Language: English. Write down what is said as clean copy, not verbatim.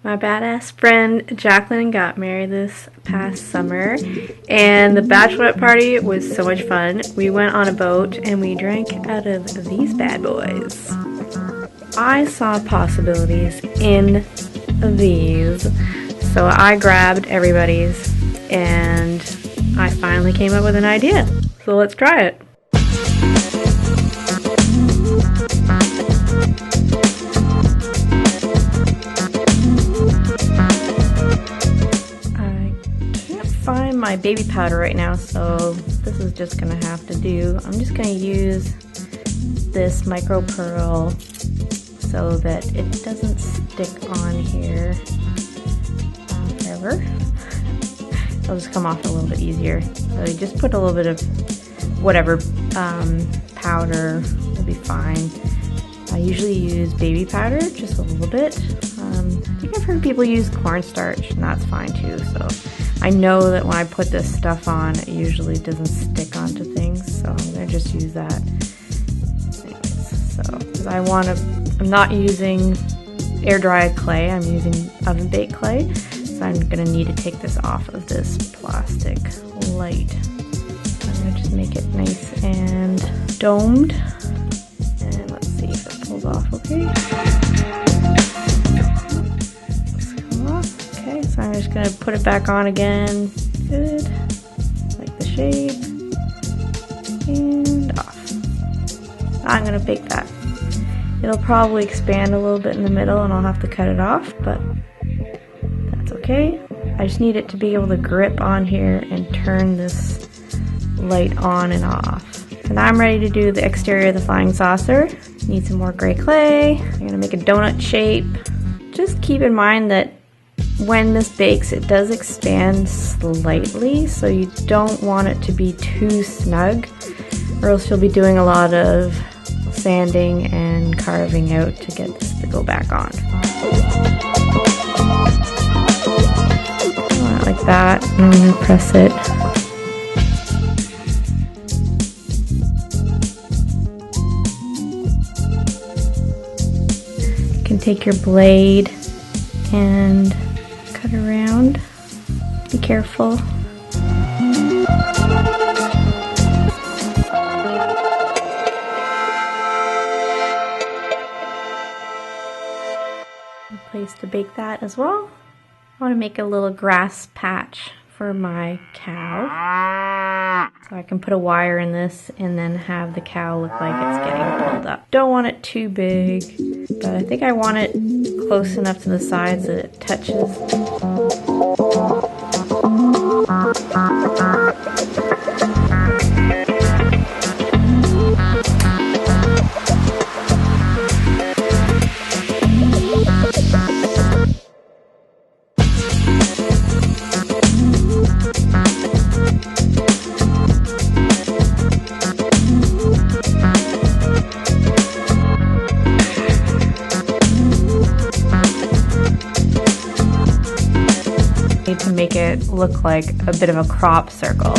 My badass friend Jaclyn got married this past summer, and the bachelorette party was so much fun. We went on a boat and we drank out of these bad boys. I saw possibilities in these, so I grabbed everybody's and I finally came up with an idea. So let's try it. Find my baby powder right now, so this is just gonna have to do. I'm just gonna use this micro pearl so that it doesn't stick on here forever. It'll just come off a little bit easier. So you just put a little bit of whatever powder will be fine. I usually use baby powder, just a little bit. I think I've heard people use cornstarch, and that's fine too. So I know that when I put this stuff on, it usually doesn't stick onto things, so I'm gonna just use that. Anyways, so because I'm not using air dried clay, I'm using oven baked clay, so I'm gonna need to take this off of this plastic light. So I'm gonna just make it nice and domed, and let's see if it pulls off okay. So I'm just going to put it back on again. Good. Like the shape. And off. I'm going to bake that. It'll probably expand a little bit in the middle and I'll have to cut it off, but that's okay. I just need it to be able to grip on here and turn this light on and off. And I'm ready to do the exterior of the flying saucer. Need some more gray clay. I'm going to make a donut shape. Just keep in mind that when this bakes, it does expand slightly, so you don't want it to be too snug, or else you'll be doing a lot of sanding and carving out to get this to go back on. Like that, and I'm going to press it. You can take your blade and cut around. Be careful. Place to bake that as well. I want to make a little grass patch for my cow, so I can put a wire in this and then have the cow look like it's getting pulled up. Don't want it too big, but I think I want it close enough to the sides that it touches. To make it look like a bit of a crop circle.